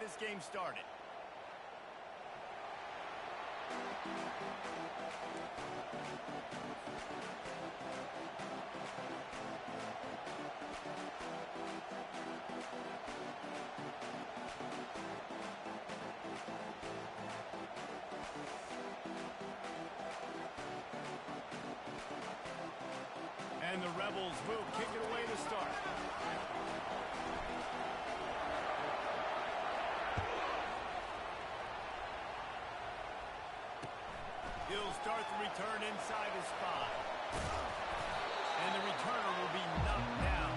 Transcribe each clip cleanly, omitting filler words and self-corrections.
this game started. And the Rebels will kick it away to start. He'll start the return inside his 5. And the returner will be knocked down.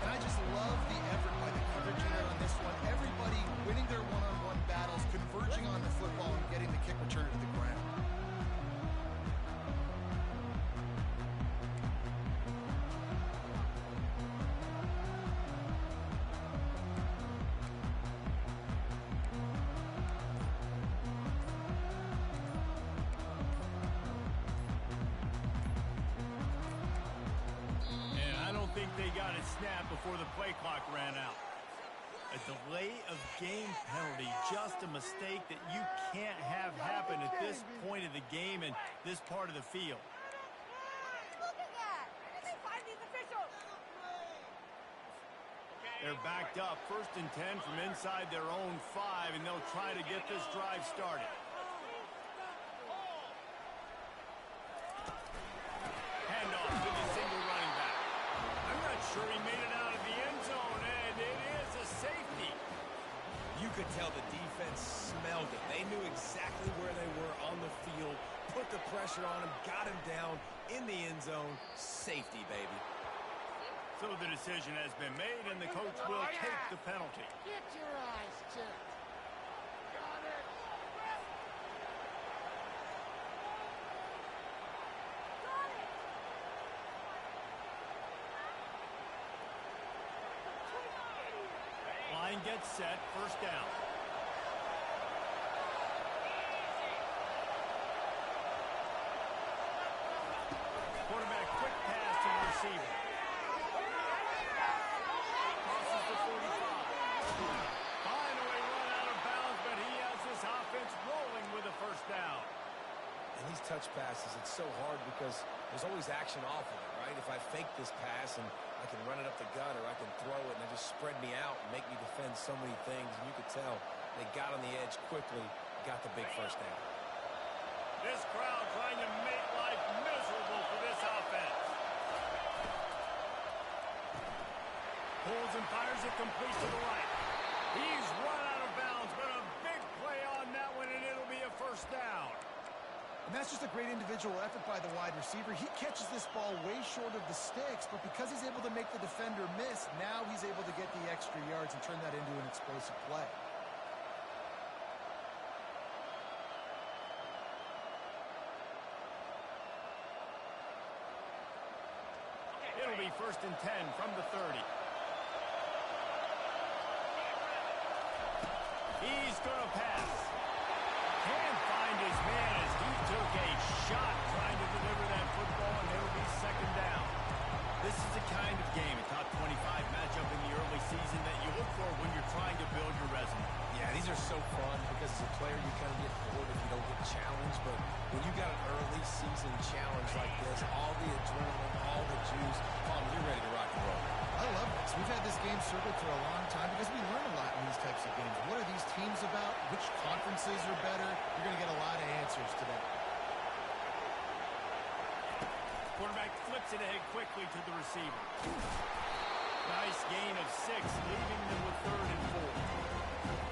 And I just love the effort by the coverage unit on this one. Everybody winning their one-on-one battles, converging on the football, and getting the kick returner to the ground. Snap before the play clock ran out. A delay of game penalty, just a mistake that you can't have happen at this point of the game and this part of the field. They're backed up, 1st and 10 from inside their own 5, and they'll try to get this drive started. Handoff to the single running back. I'm not sure he made it out of the end zone, and it is a safety. You could tell the defense smelled it. They knew exactly where they were on the field, put the pressure on him, got him down in the end zone. Safety, baby. So the decision has been made, and the coach will take the penalty. Get your eyes checked. Got it. Line gets set, 1st down. Quarterback quick pass to the receiver. Crosses the 45. Finally run out of bounds, but he has this offense rolling with a 1st down. And these touch passes, it's so hard because there's always action off of it, right? If I fake this pass and I can run it up the gut or I can throw it and it just spread me out and make me defend so many things. And you could tell they got on the edge quickly, got the big 1st down. This crowd trying to make life miserable for this offense. Pulls and fires it complete to the right. He's run out of bounds, but a big play on that one, and it'll be a 1st down. And that's just a great individual effort by the wide receiver. He catches this ball way short of the sticks, but because he's able to make the defender miss, now he's able to get the extra yards and turn that into an explosive play. It'll be 1st and 10 from the 30. He's going to pass. Can't find his man as he took a shot trying to deliver that football, and it'll be 2nd down. This is the kind of game, a top 25 matchup in the early season that you look for when you're trying to build your resume. Yeah, these are so fun because as a player you kind of get bored if you don't get challenged, but when you got an early season challenge like this, all the adrenaline, all the juice, you're ready to rock and roll. I love this. We've had this game circled for a long time because we learn a lot in these types of games. What are these teams about? Which conferences are better? You're going to get a lot of answers today. Quarterback flips it ahead quickly to the receiver. Nice gain of 6, leaving them with 3rd and 4.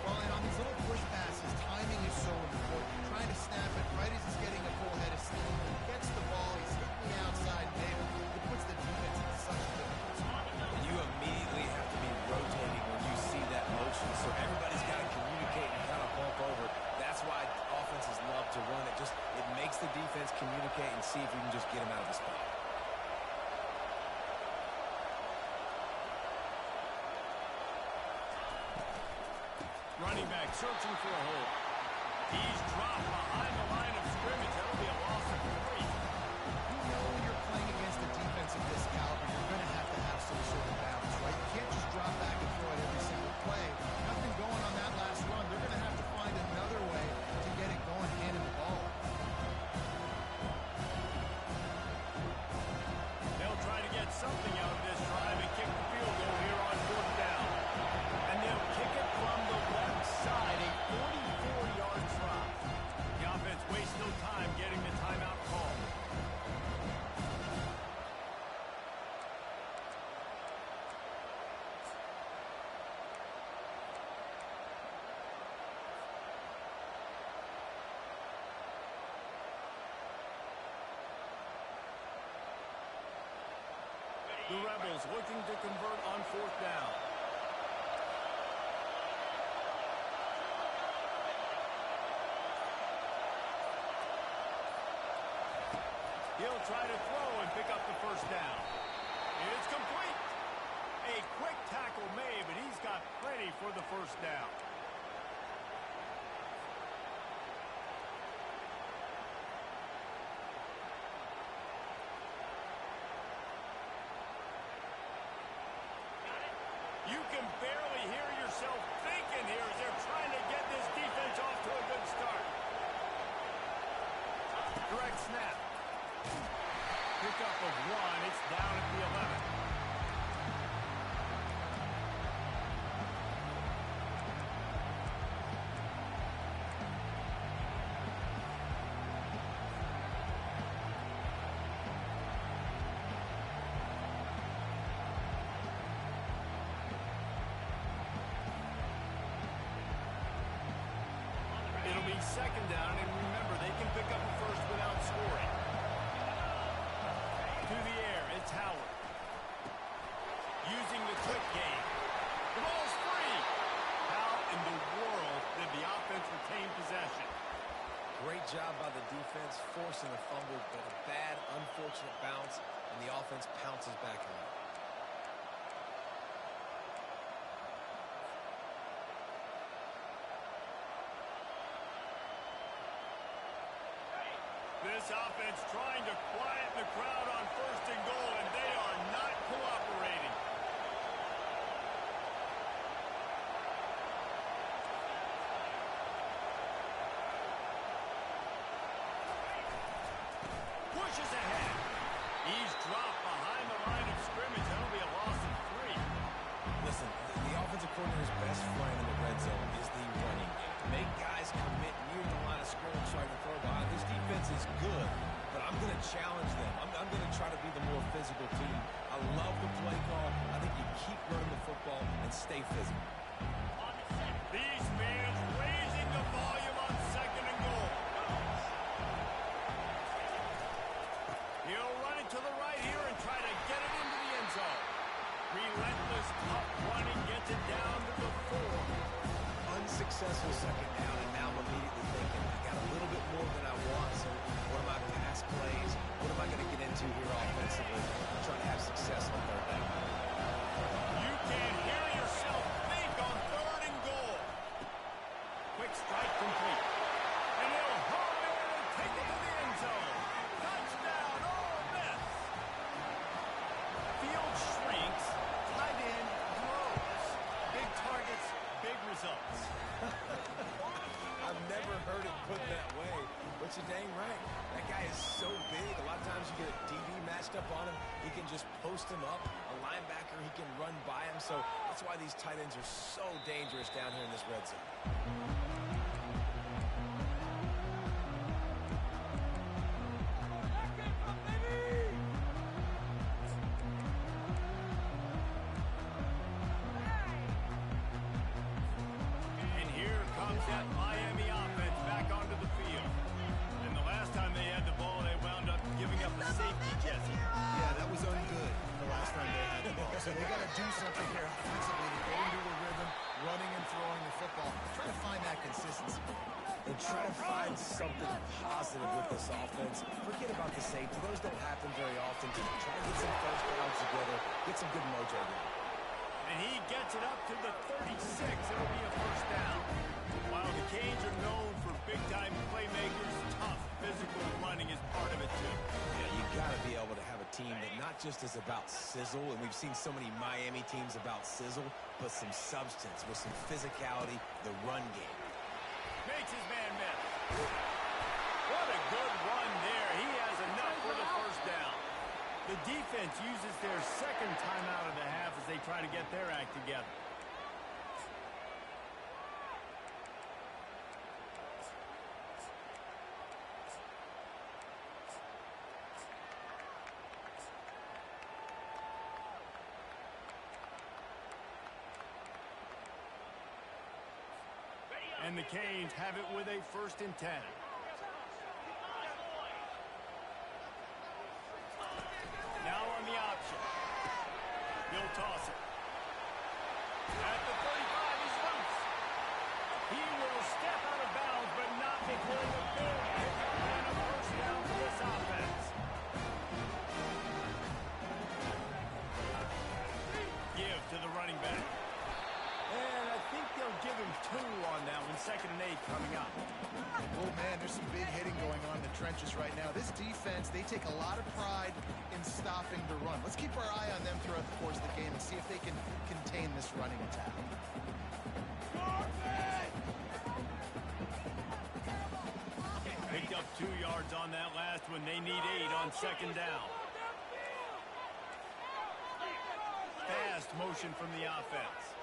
Well, and on these little push passes, timing is so important. Trying to snap it right as he's getting a full head of steam. He gets the ball, he's hitting the outside there. It puts the defense in such a different spot. And you immediately have to be rotating when you see that motion, so everybody's got to communicate and kind of bump over. That's why offenses love to run it. It makes the defense communicate and see if you can just get them out of the spot. Running back searching for a hole. He's dropped behind the line of scrimmage. That'll be a loss of 3. You know when you're playing against a defense of this caliber, you're going to have some sort of balance, right? You can't just drop back and throw it every single play. Nothing going on that last The Rebels looking to convert on 4th down. He'll try to throw and pick up the 1st down. It's complete. A quick tackle made, but he's got plenty for the 1st down. You can barely hear yourself thinking here as they're trying to get this defense off to a good start. Direct snap. Pickup of 1. It's down at the 11. It'll be 2nd down, and remember, they can pick up a 1st without scoring. To the air, it's Howard. Using the quick game. The ball's free. How in the world did the offense retain possession? Great job by the defense, forcing a fumble, but a bad, unfortunate bounce, and the offense pounces back on it. This offense trying to quiet the crowd on 1st and goal, and they are not cooperating. Pushes ahead. He's dropped behind the line of scrimmage. That'll be a loss of 3. Listen, the offensive coordinator's best friend in the red zone is the running game. Make guys commit near the line of scrimmage so I can throw behind. This defense is good, but I'm going to challenge them. I'm going to try to be the more physical team. I love the play call. I think you keep running the football and stay physical. These fans raising the volume on 2nd and goal. He'll run it to the right here and try to get it into the end zone. Relentless, tough running gets it down to the 4. Unsuccessful 2nd down, and now I'm immediately thinking, I got a little bit more than I want, so what are my pass plays? What am I going to get into here offensively? I'm trying to have success on 3rd down. You can hear yourself think on 3rd and goal. Quick strike complete. And he'll home in and take it to the end zone. Touchdown, Ole Miss. Field shrinks, tight end grows. Big targets, big results. I've never heard it put that way, but you're dang right. That guy is so big. A lot of times you get a DB matched up on him. He can just post him up. A linebacker, he can run by him. So that's why these tight ends are so dangerous down here in this red zone. And here comes that Miami offense back onto the field. And the last time they had the ball, they wound up giving up a safety, Jesse. Yeah, that was ungood the last time they had the ball. So they got to do something here offensively to get into a rhythm, running and throwing the football. Try to find that consistency. And try to find something positive with this offense. Forget about the safety. Those don't happen very often. Try to get some 1st downs together. Get some good mojo going. And he gets it up to the 36. It'll be a 1st down. While the Canes are known for big-time playmakers, tough physical running is part of it, too. Yeah, you got to be able to have a team that not just is about sizzle, and we've seen so many Miami teams about sizzle, but some substance with some physicality, the run game. Makes his man miss. What a good run there. He has enough for the 1st down. The defense uses their 2nd timeout of the half as they try to get their act together. And the Canes have it with a 1st and 10. Now on the option. trenches right now. This defense, they take a lot of pride in stopping the run. Let's keep our eye on them throughout the course of the game and see if they can contain this running attack. Picked up 2 yards on that last one. They need 8 on second down. Fast motion from the offense.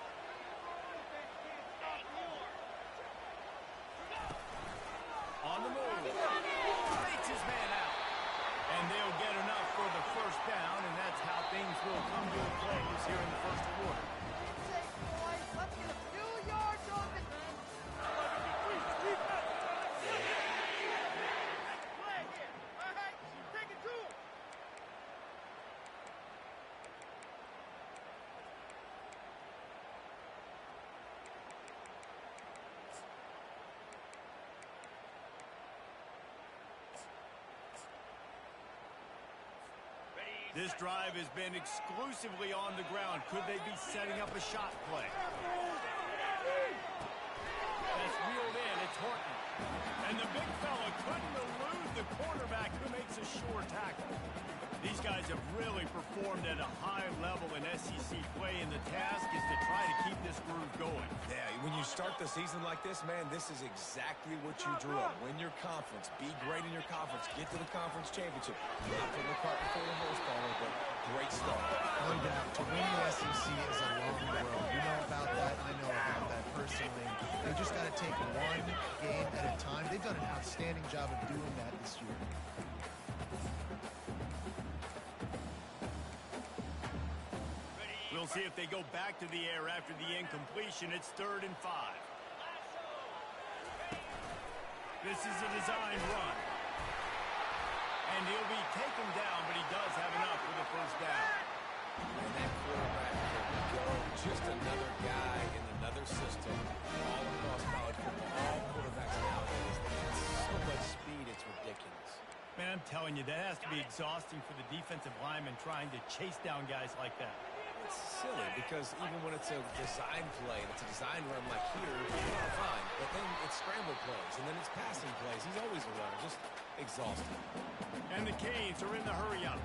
On the move. Fakes his man out. And they'll get enough for the first down, and that's how things will come to a close here in the first quarter. Let's get a few yards on the play here. All right, take it to him. This drive has been exclusively on the ground. Could they be setting up a shot play? That's wheeled in. It's Horton. And the big fella couldn't elude the cornerback who makes a sure tackle. These guys have really performed at a high level in SEC play, and the task is to try to keep this groove going. Yeah, when you start the season like this, man, this is exactly what you drew up. Win your conference. Be great in your conference. Get to the conference championship. Not putting the cart before the horse, Palmer, but great start. No doubt. To win the SEC is a long road. You know about that. I know about that personally. They just got to take one game at a time. They've done an outstanding job of doing that this year. We'll see if they go back to the air after the incompletion. It's 3rd and 5. This is a design run. And he'll be taken down, but he does have enough for the first down. And that quarterback can go. Just another guy in another system all across college football. All quarterbacks nowadays, they have so much speed, it's ridiculous. Man, I'm telling you, that has to be exhausting for the defensive lineman trying to chase down guys like that. It's silly because even when it's a design play and it's a design run like here, fine. But then it's scramble plays and then it's passing plays. He's always a runner, just exhausting. And the Canes are in the hurry up.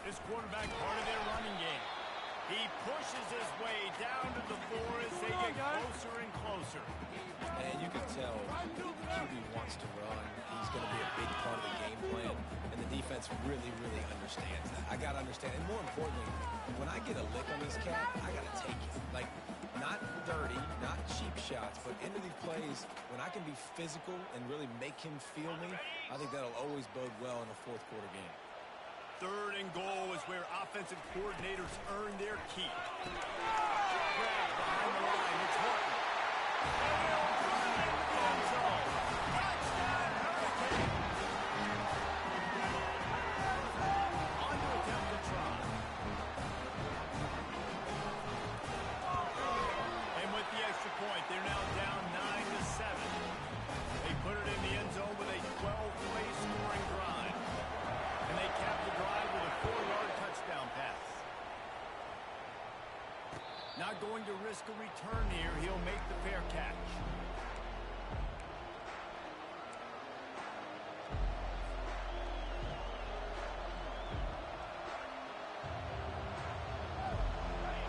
This quarterback part of their running game. He pushes his way down to the floor as they get closer and closer. And you can tell the QB wants to run. He's going to be a big part of the game plan. And the defense really, really understands that. I got to understand. And more importantly, when I get a lick on these cats, I got to take it. Like, not dirty, not cheap shots, but into these plays, when I can be physical and really make him feel me, I think that'll always bode well in a fourth quarter game. 3rd and goal is where offensive coordinators earn their keep. Grab behind the line. It's Horton. End zone. Touchdown, Hurricane. On to attempt the try. And with the extra point, they're now down 9-7. They put it in the end zone with a 12-play scoring drive. And they cap the drive with a 4-yard touchdown pass. Not going to risk a return here. He'll make the fair catch.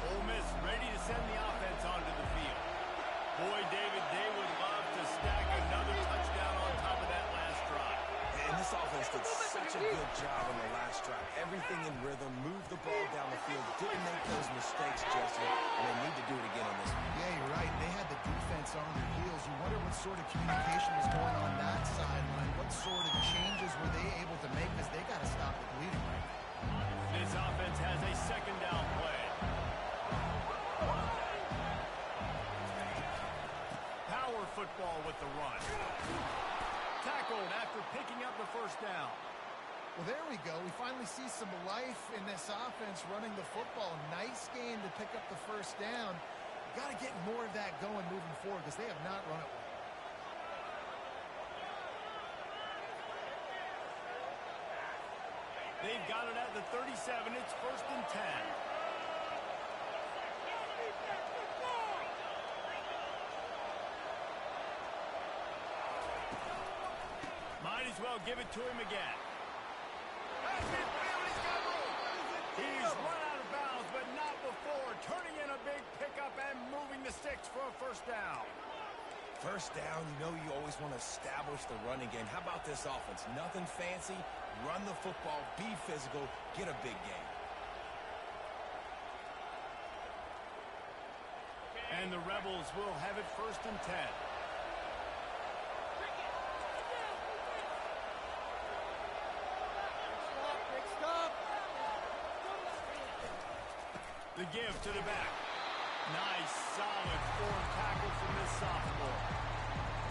Ole Miss ready to send the offense onto the field. Boy, David, they would love to stack another touchdown on top of that last drive. And this offense did such a good job on the last drive. Everything in rhythm, moved the ball down the field, didn't make those mistakes, Jesse, and they need to do it again on this one. Yeah, you're right. They had the defense on their heels. You wonder what sort of communication was going on that sideline. What sort of changes were they able to make because they got to stop the bleeding right now. This offense has a second down play. Power football with the run. Tackled after picking up the first down. Well, there we go. We finally see some life in this offense running the football. Nice game to pick up the first down. Got to get more of that going moving forward because they have not run it well. They've got it at the 37. It's 1st and 10. as well give it to him again. He's run out of bounds, but not before. Turning in a big pickup and moving the sticks for a first down. First down, you know you always want to establish the running game. How about this offense? Nothing fancy. Run the football, be physical, get a big gain. And the Rebels will have it 1st and 10. The give to the back. Nice, solid forward tackle from this sophomore.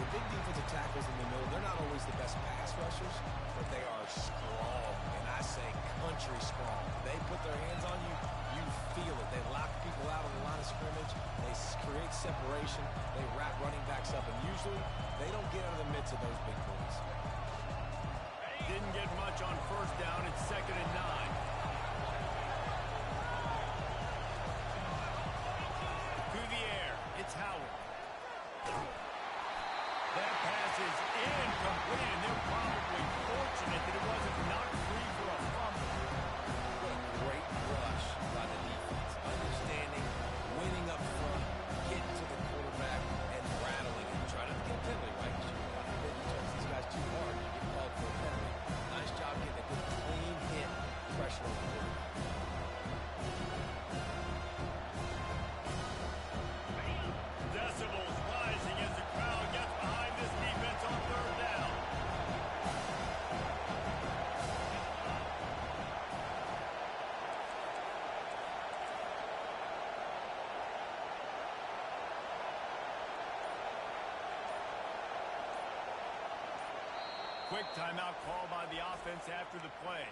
The big defensive tackles in the middle, they're not always the best pass rushers, but they are strong, and I say country strong. They put their hands on you, you feel it. They lock people out on the line of scrimmage. They create separation. They wrap running backs up, and usually they don't get out of the midst of those big boys. Didn't get much on first down. It's 2nd and 9. It's Howard. That pass is incomplete, and they're probably fortunate that it wasn't knocked free for a fumble. What a great rush by the defense. Understanding, winning up front, getting to the quarterback, and rattling him. Trying not to get a penalty, right? Because you touch these guys too hard, you get called for a penalty. Nice job getting a good clean hit, pressure on the quarterback. Decibels rising as the crowd gets behind this defense on 3rd down. Quick timeout call by the offense after the play.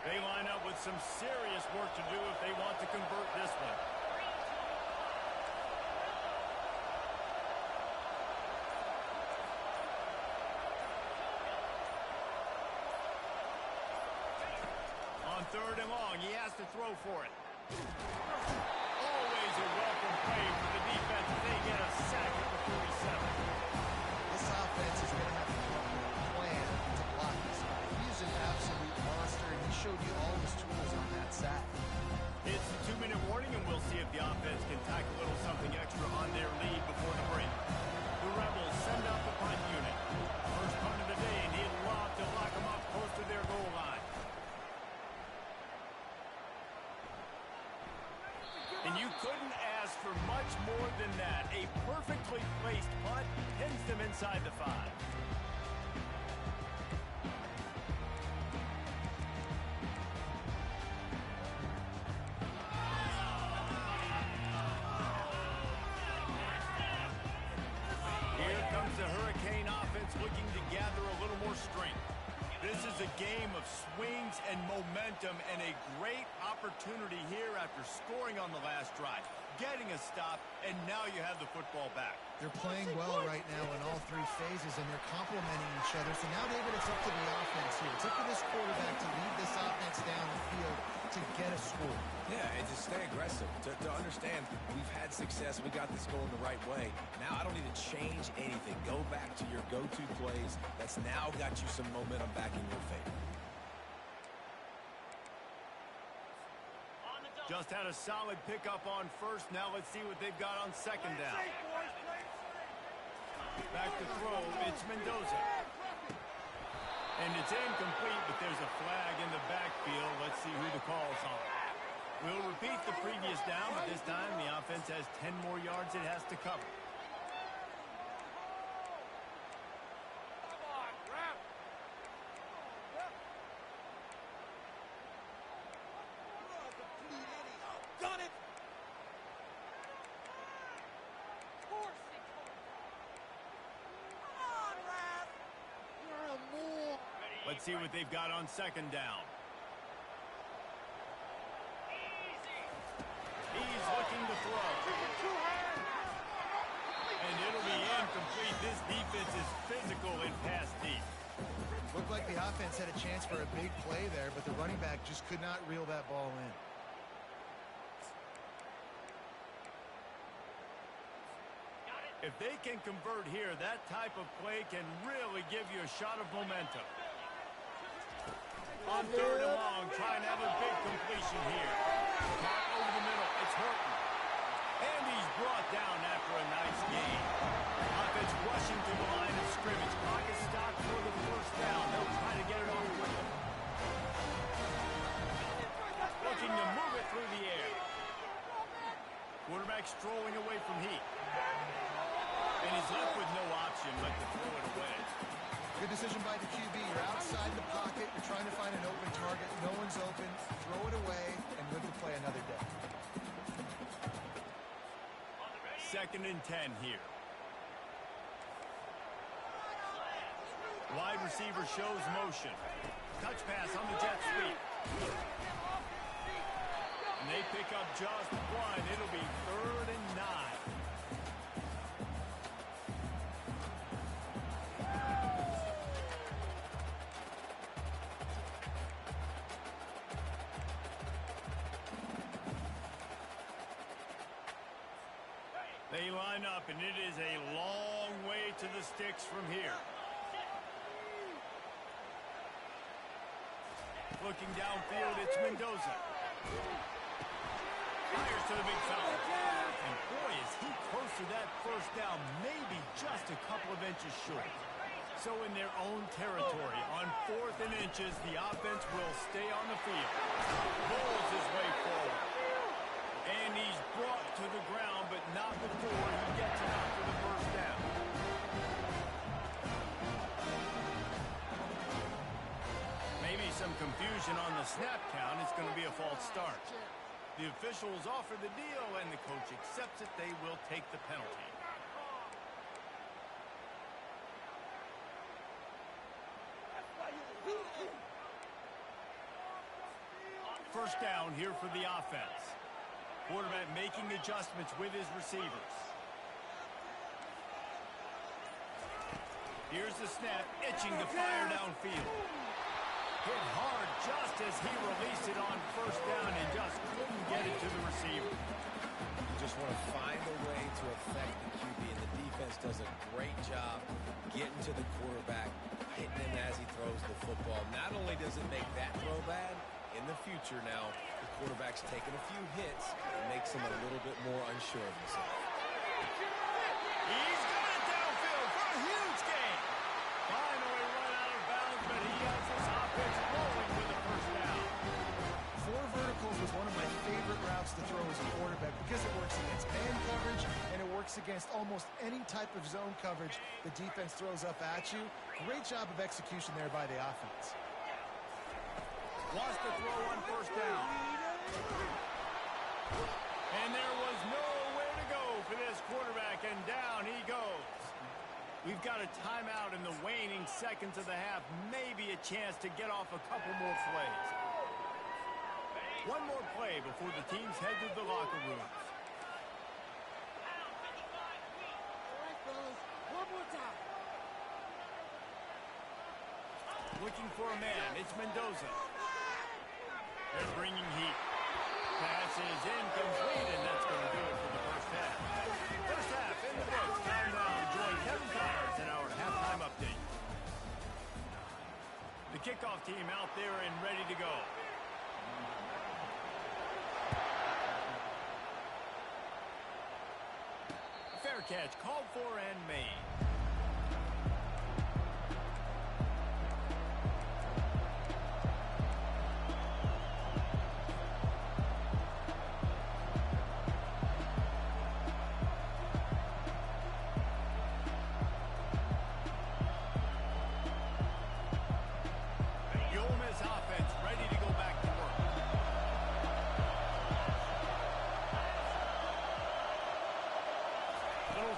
They line up with some serious work to do if they want to convert this one. On 3rd and long, he has to throw for it. Always a welcome play for the defense as they get a sack at the 47. This offense is going to have to come up with a plan to block this guy. He's an absolute monster, and he showed you all his tools on that sack. It's the 2-minute warning, and we'll see if the offense can tack a little something extra on their lead before the break. The Rebels send out the punt unit. First punt of the day, and he'd love to lock them up close to their goal line. And you couldn't ask for much more than that. A perfectly placed punt pins them inside the 5. Here comes the Hurricane offense looking to gather a little more strength. This is a game of swings and momentum, and a great opportunity here after scoring on the last drive, getting a stop, and now you have the football back. They're playing well right now in all 3 phases, and they're complementing each other. So now, David, it's up to the offense here. It's up to this quarterback to lead this offense down the field to get a score. Yeah, and to stay aggressive, to understand we've had success, we got this going the right way. Now I don't need to change anything. Go back to your go-to plays. That's now got you some momentum back in your favor. Just had a solid pickup on first. Now let's see what they've got on 2nd down. Back to throw, it's Mendoza. And it's incomplete, but there's a flag in the backfield. Let's see who the call's on. We'll repeat the previous down, but this time the offense has 10 more yards it has to cover. Let's see what they've got on 2nd down. This defense is physical in pass deep. Looked like the offense had a chance for a big play there, but the running back just could not reel that ball in. If they can convert here, that type of play can really give you a shot of momentum. On third and long, trying to have a big completion here. Caught over the middle. It's Horton. And he's brought down after a nice gain. Offense rushing to the line of scrimmage. Clock is stopped for the first down. They'll try to get it off quickly. Looking to move it through the air. Quarterback strolling away from Heat. And he's left with no option but to throw it away. Good decision by the QB. You're outside the pocket. You're trying to find an open target. No one's open. Throw it away and live to play another day. 2nd and 10 here. Wide receiver shows motion. Touch pass on the jet sweep. And they pick up just one. It'll be 3rd and 9. They line up, and it is a long way to the sticks from here. Looking downfield, it's Mendoza. Fires to the big fella. And boy, is he close to that first down, maybe just a couple of inches short. So in their own territory, on 4th and inches, the offense will stay on the field. Bowls his way forward. And he's brought to the ground, but not before he gets it out for the first down. Maybe some confusion on the snap count. It's going to be a false start. The officials offer the deal, and the coach accepts it. They will take the penalty. First down here for the offense. Quarterback making adjustments with his receivers. Here's the snap, itching to fire downfield. Hit hard just as he released it on first down and just couldn't get it to the receiver. You just want to find a way to affect the QB, and the defense does a great job getting to the quarterback, hitting him as he throws the football. Not only does it make that throw bad, in the future now, the quarterback's taking a few hits and makes him a little bit more unsure of himself. He's got it downfield for a huge gain. Finally run out of bounds, but he has his offense rolling with the first down. 4 verticals was one of my favorite routes to throw as a quarterback because it works against man coverage and it works against almost any type of zone coverage the defense throws up at you. Great job of execution there by the offense. Wants to throw on first down. And there was nowhere to go for this quarterback, and down he goes. We've got a timeout in the waning seconds of the half. Maybe a chance to get off a couple more plays. One more play before the teams head to the locker rooms. All right, fellas. One more time. Looking for a man. It's Mendoza. They're bringing heat. Pass is incomplete, and that's going to do it for the first half. First half in the books. Time now to join Kevin Connors in our halftime update. The kickoff team out there and ready to go. Fair catch called for and made.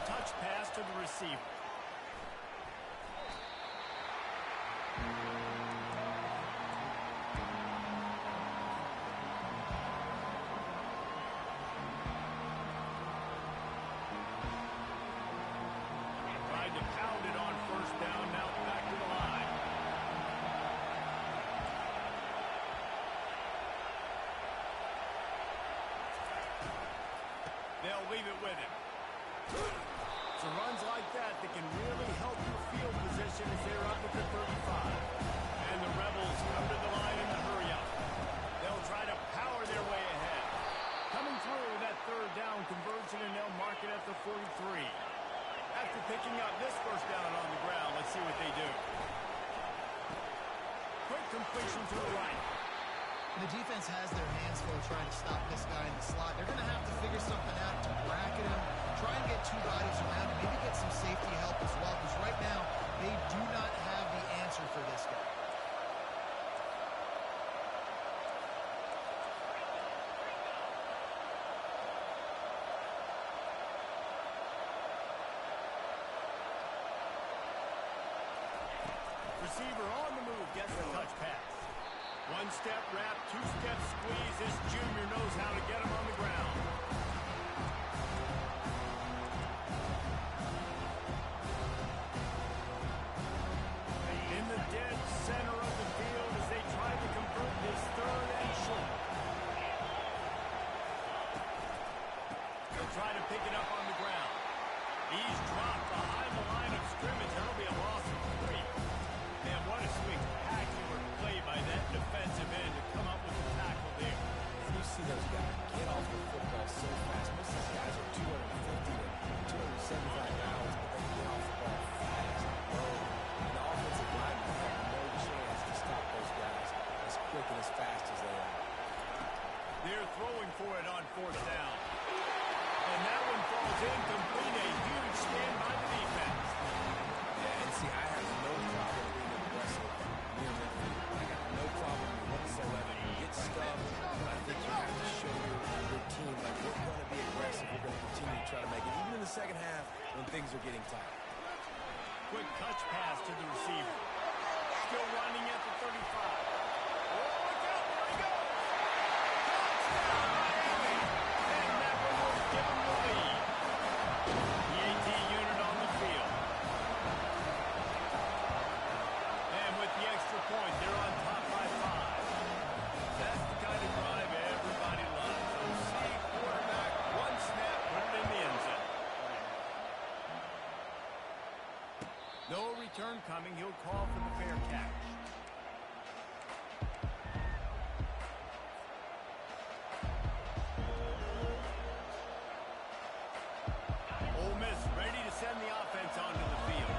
Touch pass to the receiver. They'll leave it with him. So runs like that can really help your field position as they're up at the 35. And the Rebels come to the line in the hurry up. They'll try to power their way ahead. Coming through that third down conversion, and they'll mark it at the 43. After picking up this first down on the ground, let's see what they do. Quick completion to the right. The defense has their hands full trying to stop this guy in the slot. They're going to have to figure something out to bracket him, try and get two bodies around him, maybe get some safety help as well, because right now they do not have the answer for this guy. Receiver on the move, gets the touch pass. One-step wrap, two-step squeeze. This junior knows how to get him on the ground. In the dead center of the field as they try to convert this third and short. They'll try to pick it up on the ground. He's dropped behind the line of scrimmage. That'll be a loss of 3. Man, what a spectacular play by that defensive end to come up with the tackle there. And you see those guys get off the football so fast. Most of these guys are 250 to 275 pounds, but they get off the ball fast. And the offensive linemen have no chance to stop those guys as quick and as fast as they are. They're throwing for it on fourth down. And that one falls incomplete. A huge stand by the defense. Yeah, and see, I have no problem being aggressive near midfield. I got no problem whatsoever. You get stuffed, but I think you have to show your team, like, we're going to be aggressive. We're going to continue to try to make it, even in the second half when things are getting tight. Quick touch pass to the receiver. Still running at the 35. Oh, look out, there he goes. Touchdown, Miami. And that one will give him the lead. The AT unit on the field. And with the extra point, they're on top by 5. That's the kind of drive everybody loves. So see quarterback, one snap, put it in the end zone. No return coming. He'll call for the fair catch. Ole Miss ready to send the offense onto the field.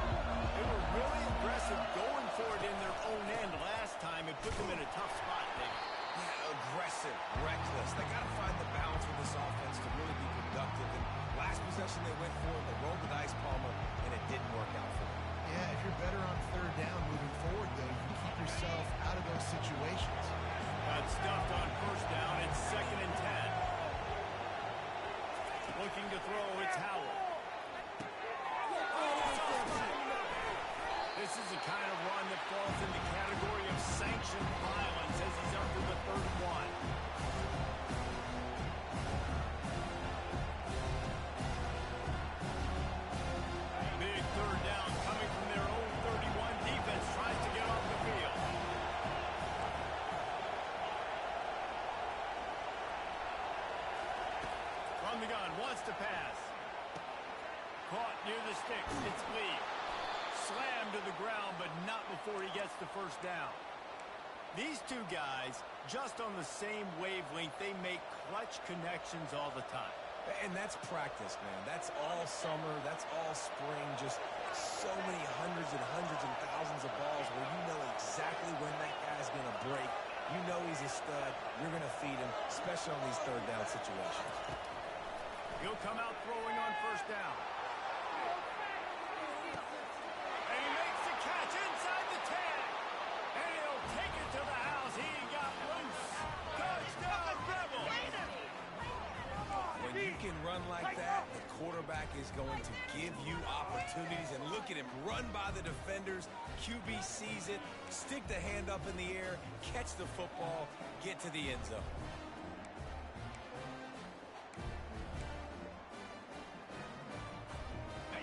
They were really aggressive going for it in their own end last time. It put them in a tough spot, David. Yeah, aggressive, reckless. They got to find the balance with this offense to really be productive. And last possession they went for it, they rolled the dice, Palmer, and it didn't work out for them. Yeah, if you're better on third down moving forward, though, you can keep yourself out of those situations. Got stuffed on first down. It's 2nd and 10. Looking to throw, it's Howell. This is the kind of run that falls in the category of sanctioned violence as he's up to the 31. Big third down coming from their own 31. Defense tries to get off the field. From the gun, wants to pass. Caught near the sticks. It's Lee. Slammed to the ground, but not before he gets the first down. These two guys, just on the same wavelength, they make clutch connections all the time. And that's practice, man. That's all summer. That's all spring. Just so many hundreds and thousands of balls where you know exactly when that guy's going to break. You know he's a stud. You're going to feed him, especially on these third down situations. He'll come out throwing on first down. And he makes the catch inside the 10. And he'll take it to the house. He got loose. Touchdown, Rebels. When you can run like that, the quarterback is going to give you opportunities. And look at him run by the defenders. QB sees it, stick the hand up in the air, catch the football, get to the end zone.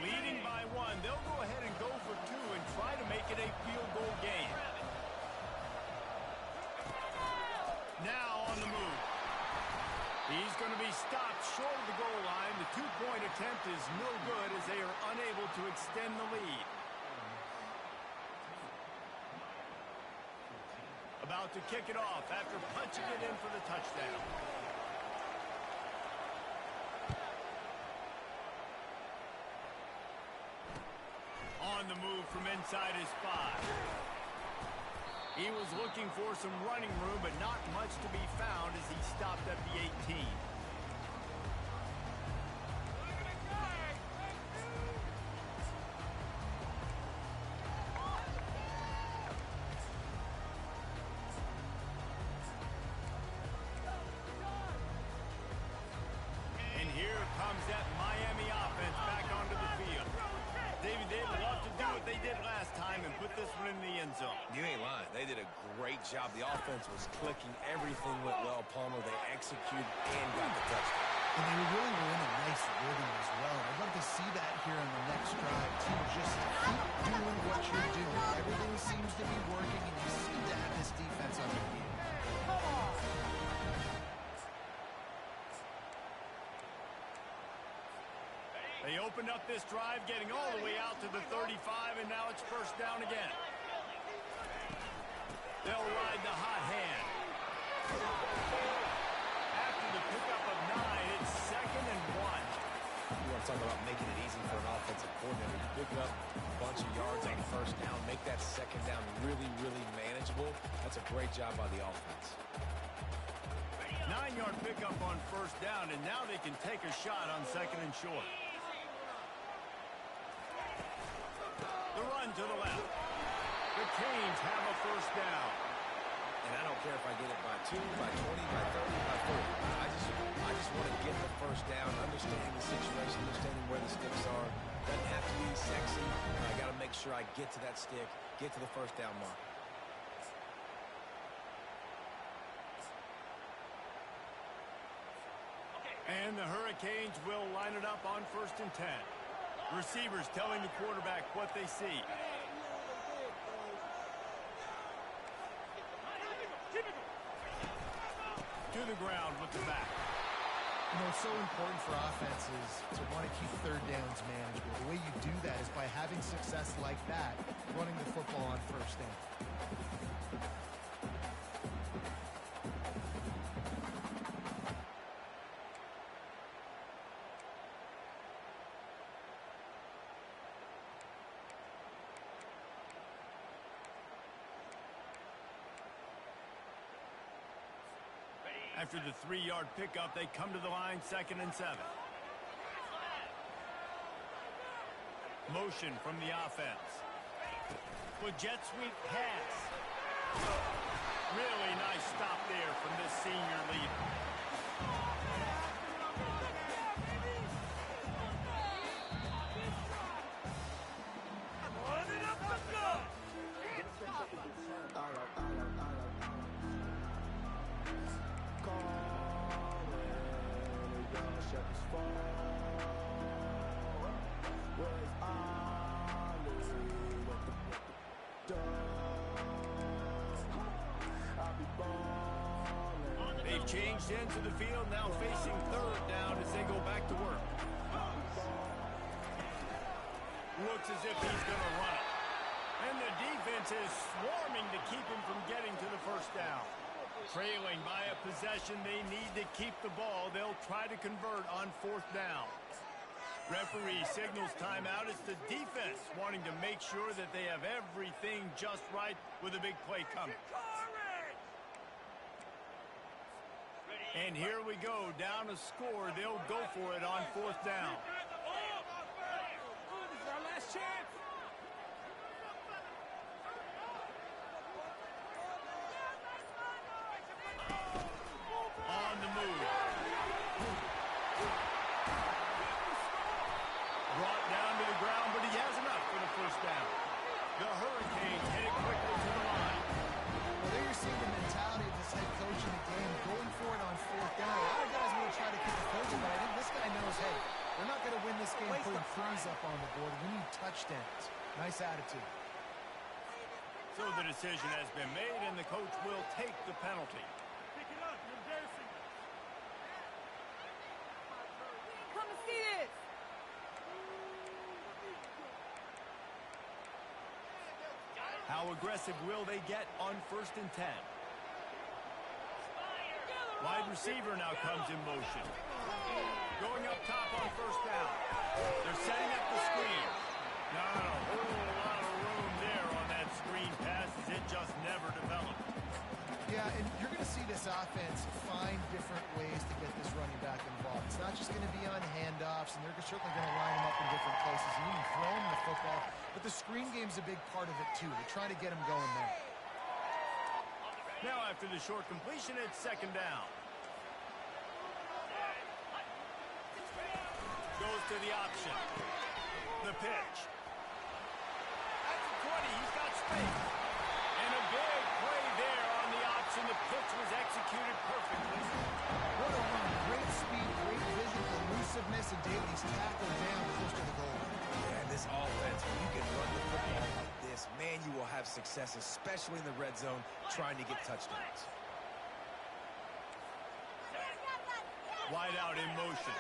Leading by 1, they'll go ahead and go for 2 and try to make it a field goal game. Now on the move. He's going to be stopped short of the goal line. The two-point attempt is no good as they are unable to extend the lead. About to kick it off after punching it in for the touchdown. On the move from inside his 5. He was looking for some running room, but not much to be found as he stopped at the 18. And here comes that Miami offense back onto the field. David, they'd love to do what they did last time and put this one in the end zone. You ain't lying. They did a great job. The offense was clicking. Everything went well, Palmer. They executed and got the touchdown. And they really were in a nice rhythm as well. I'd love to see that here on the next drive, too. Just keep doing what you're doing. Everything seems to be working, and you seem to have this defense on your feet. They opened up this drive, getting all the way out to the 35, and now it's first down again. They'll ride the hot hand. After the pickup of 9, it's 2nd and 1. You want to talk about making it easy for an offensive coordinator. You pick up a bunch of yards on first down, make that second down really, really manageable. That's a great job by the offense. 9-yard pickup on first down, and now they can take a shot on 2nd and short. The run to the left. The Canes have a first down. And I don't care if I get it by 2, by 20, by 30, by 40. I just want to get the first down, understanding the situation, understanding where the sticks are. Doesn't have to be sexy. I got to make sure I get to that stick, get to the first down mark. And the Hurricanes will line it up on 1st and 10. Receivers telling the quarterback what they see. To the ground with the back. You know, it's so important for offenses to want to keep third downs manageable. The way you do that is by having success like that, running the football on first down. After the 3-yard pickup, they come to the line 2nd and 7. Motion from the offense. With jet sweep pass. Really nice stop there from this senior leader. They've changed ends of the field, now facing 3rd down as they go back to work. Looks as if he's going to run it. And the defense is swarming to keep him from getting to the first down. Trailing by a possession, they need to keep the ball. They'll try to convert on 4th down. Referee signals timeout. It's the defense wanting to make sure that they have everything just right with a big play coming. And here we go, down a score. They'll go for it on 4th down. On the move. Brought down to the ground, but he has enough for the first down. The Hurricanes head quickly to the line. Well, there you're seeing the mentality of this head coach in the game, going for it on 4th down. A lot of guys want to try to keep the coach, but I think this guy knows, hey, we're not going to win this game putting 3s up on the board. We need touchdowns. Nice attitude. So the decision has been made, and the coach will take the penalty. How aggressive will they get on 1st and 10? Wide receiver now comes in motion. Going up top on 1st down. They're setting up the screen. Not a whole lot of room there on that screen pass as it just never developed. Yeah, and you're going to see this offense find different ways to get this running back involved. It's not just going to be on handoffs, and they're certainly going to line him up in different places and even throw him the football. But the screen game's a big part of it, too. They're trying to get him going there. Now after the short completion, it's 2nd down. Goes to the option. The pitch. At the 20, he's got space. And a big play there on the option. The pitch was executed perfectly. What a run. Great speed, great vision, elusiveness, and David, he's tackled down close to the goal. Yeah, and this offense, when you can run the football like this, man, you will have success, especially in the red zone, trying to get touchdowns. Wide out in motion.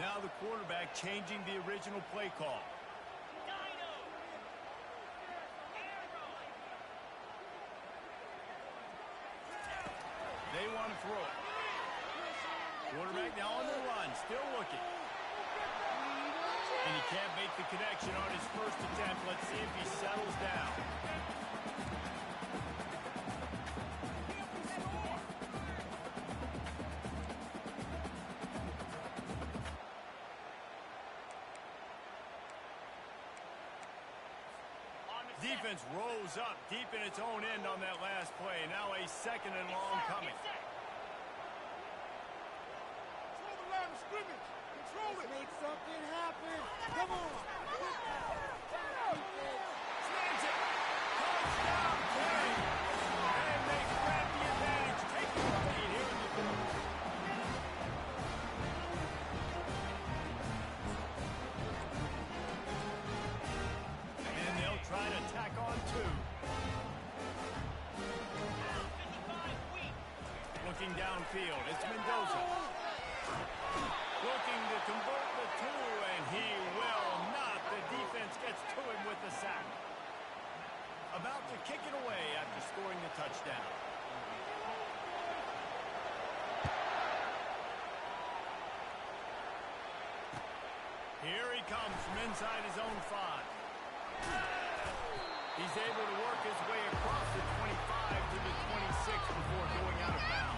Now the quarterback changing the original play call. They want to throw it. Quarterback now on the run, still looking. And he can't make the connection on his 1st attempt. Let's see if he settles down. Defense rose up deep in its own end on that last play. Now a 2nd and long coming. Control the line of scrimmage. Control it. Make something happen. Come on. Snags it. Touchdown, King. And they grab the advantage. Taking the lead here in the fourth. And they'll try to tack on 2. Looking downfield, it's Mendoza. Looking to convert the 2, and he will not. The defense gets to him with the sack. About to kick it away after scoring the touchdown. Here he comes from inside his own 5. He's able to work his way across the 25 to the 26 before going out of bounds.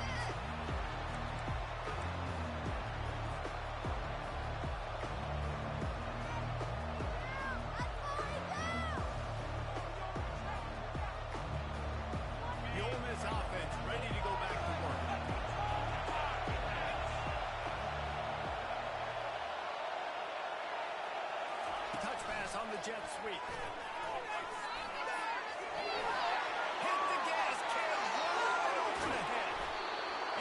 The Ole Miss offense ready to go back to work. Touch pass on the jet sweep. Hit the gas, Cam right over the head.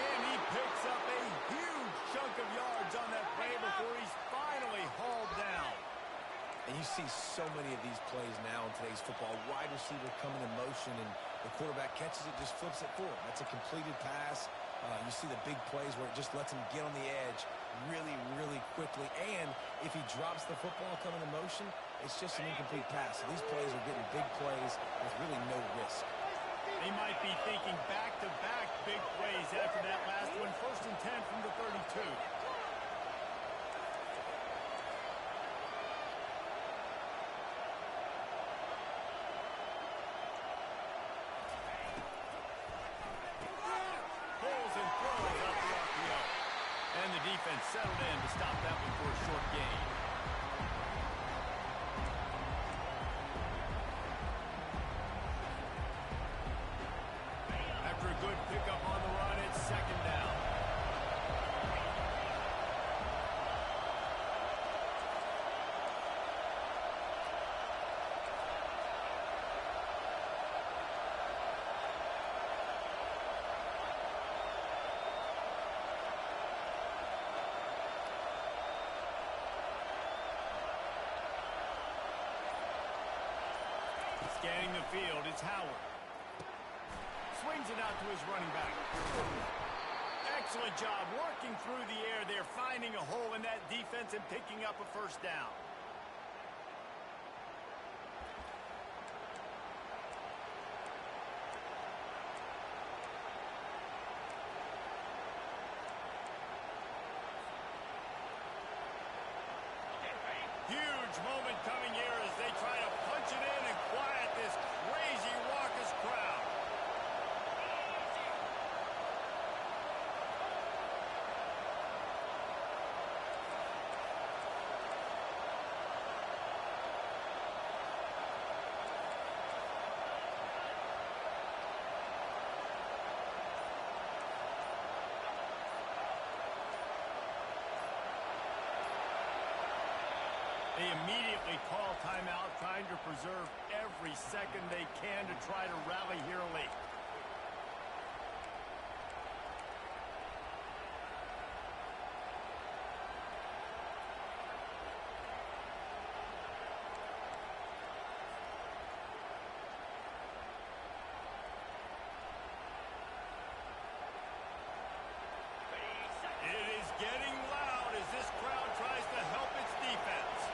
And he picks up a huge chunk of yards on that play before he's finally hauled down. And you see so many of these plays now in today's football. Wide receiver coming in motion, and the quarterback catches it, just flips it forward. That's a completed pass. You see the big plays where it just lets him get on the edge really, really quickly. And if he drops the football coming in motion, it's just an incomplete pass. So these plays are getting big plays with really no risk. They might be thinking back-to-back big plays after that last one. 1st and 10 from the 32. Pulls and throws out the RPO. And the defense settled in to stop that one for a short gain. After a good pickup on the run, it's 2nd down. Scanning the field, it's Howard. Swings it out to his running back. Excellent job working through the air there, finding a hole in that defense and picking up a 1st down. Huge moment coming here as they try to punch it in and quiet this crazy, raucous crowd. They immediately call timeout, trying to preserve every second they can to try to rally here late. It is getting loud as this crowd tries to help its defense.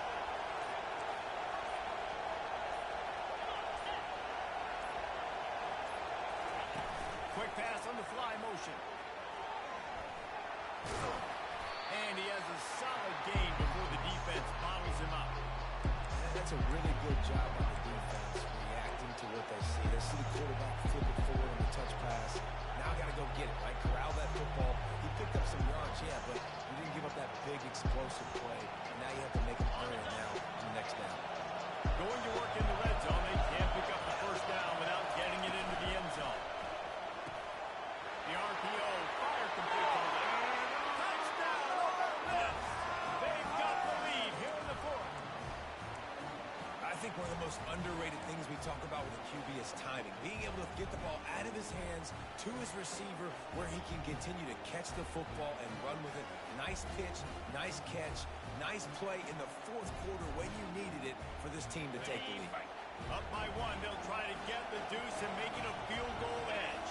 Quick pass on the fly motion. And he has a solid gain before the defense bottles him up. That's a really good job by the defense, reacting to what they see. They see the quarterback flip it forward on the touch pass. Now got to go get it, right? Corral that football. He picked up some yards, yeah, but he didn't give up that big explosive play. And now you have to make him earn it now in the next down. Going to work in the red zone. They can't pick up the first down without getting it into the end zone. The RPO, fire complete to the left. Touchdown, Ole Miss! They've got the lead here in the fourth. I think one of the most underrated things we talk about with a QB is timing. Being able to get the ball out of his hands to his receiver where he can continue to catch the football and run with it. Nice pitch, nice catch, nice play in the fourth quarter when you needed it for this team to take the lead. Up by one, they'll try to get the deuce and make it a field goal edge.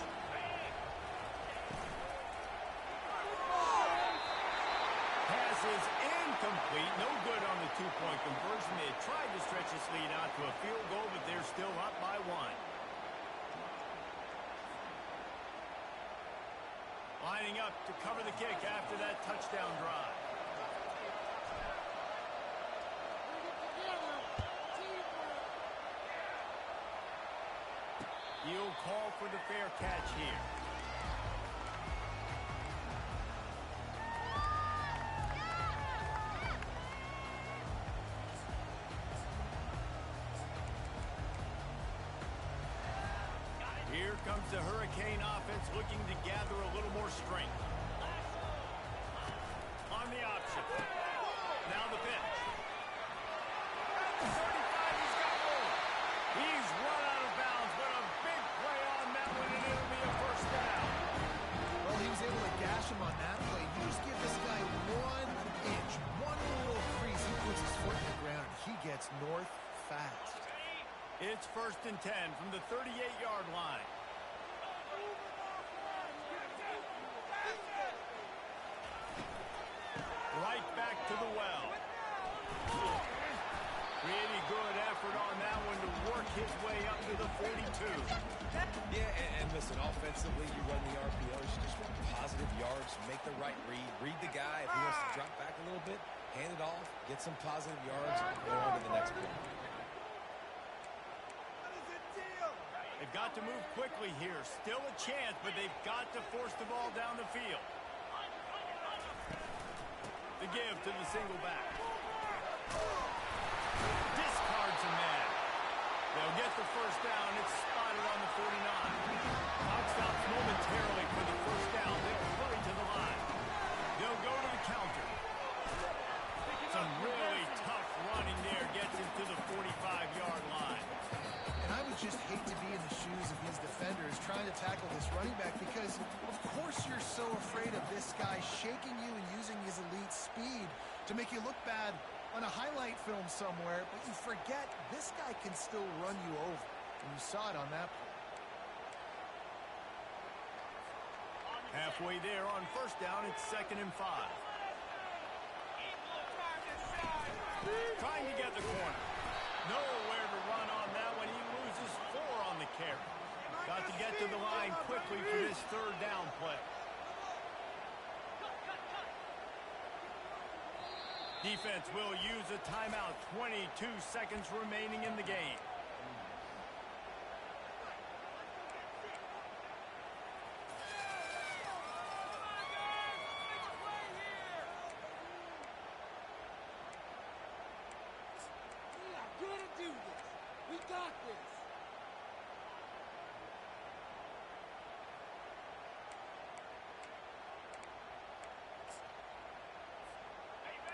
Pass is incomplete. No good on the two-point conversion. They had tried to stretch this lead out to a field goal, but they're still up by one. Lining up to cover the kick after that touchdown drive. He'll call for the fair catch here. Here comes the Hurricane offense looking to gather a little more strength. On the option. Now the pitch. At the 35, he's got room. He's run out of bounds, but a big play on that one, and it'll be a first down. Well, he was able to gash him on that play. You just give this guy 1 inch, one little crease. He puts his foot in the ground. He gets north fast. It's 1st and 10 from the 38-yard line. Right back to the well. Really good effort on that one to work his way up to the 42. Yeah, and listen, offensively, you run the RPO. You just want positive yards, make the right read. Read the guy. If he wants to drop back a little bit, hand it off, get some positive yards, and go on to the next play. They've got to move quickly here. Still a chance, but they've got to force the ball down the field. The give to the single back. Discards a man. They'll get the first down. It's spotted on the 49. Clock stops momentarily for the first down. They'll hurry to the line. They'll go to the counter. Some really tough running there gets him to the 45-yard line. And I would just hate to be in the shoes of these defenders trying to tackle this running back because, of course, you're so afraid of this guy shaking you and using his elite speed to make you look bad on a highlight film somewhere, but you forget this guy can still run you over. And you saw it on that play. Halfway there on first down, it's 2nd and 5. Trying to get the corner. Nowhere to run on that one. He loses 4 on the carry. Got to get to the line quickly for this 3rd down play. Defense will use a timeout. 22 seconds remaining in the game.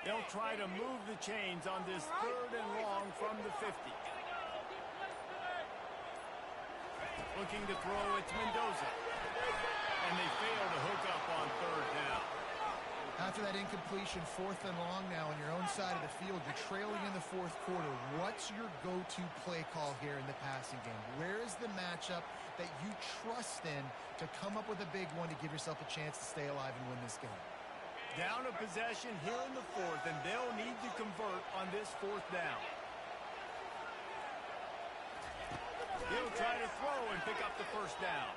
They'll try to move the chains on this 3rd and long from the 50. Looking to throw, it's Mendoza. And they fail to hook up on 3rd down. After that incompletion, 4th and long now on your own side of the field, you're trailing in the 4th quarter. What's your go-to play call here in the passing game? Where is the matchup that you trust in to come up with a big one to give yourself a chance to stay alive and win this game? Down a possession here in the 4th, and they'll need to convert on this 4th down. He'll try to throw and pick up the 1st down.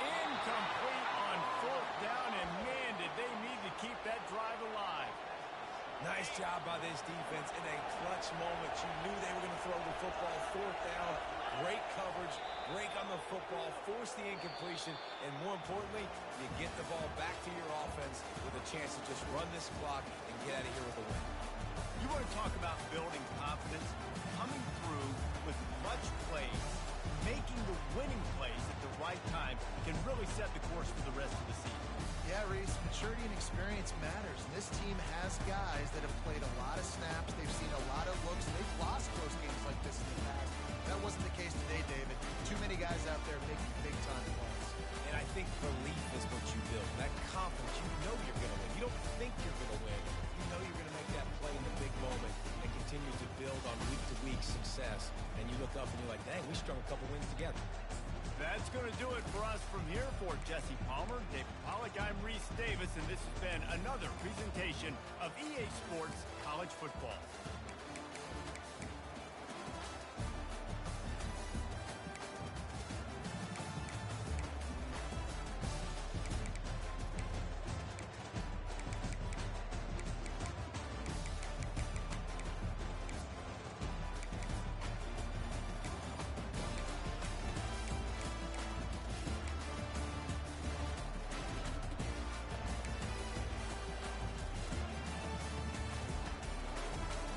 Incomplete on 4th down, and man, did they need to keep that drive alive. Nice job by this defense in a clutch moment. You knew they were going to throw the football. 4th down, great coverage, break on the football, force the incompletion, and more importantly, you get the ball back to your offense with a chance to just run this clock and get out of here with a win. You want to talk about building confidence? Coming through with clutch plays, making the winning plays at the right time can really set the course for the rest of the season. Yeah, Reese, maturity and experience matters. And this team has guys that have played a lot of snaps. They've seen a lot of looks. They've lost close games like this in the past. That wasn't the case today, David. Too many guys out there making big-time plays. And I think belief is what you build. That confidence, you know you're going to win. You don't think you're going to win. You know you're going to make that play in the big moment and continue to build on week-to-week success. And you look up and you're like, dang, we strung a couple wins together. That's going to do it for us from here. For Jesse Palmer, David Pollack, I'm Reese Davis, and this has been another presentation of EA Sports College Football.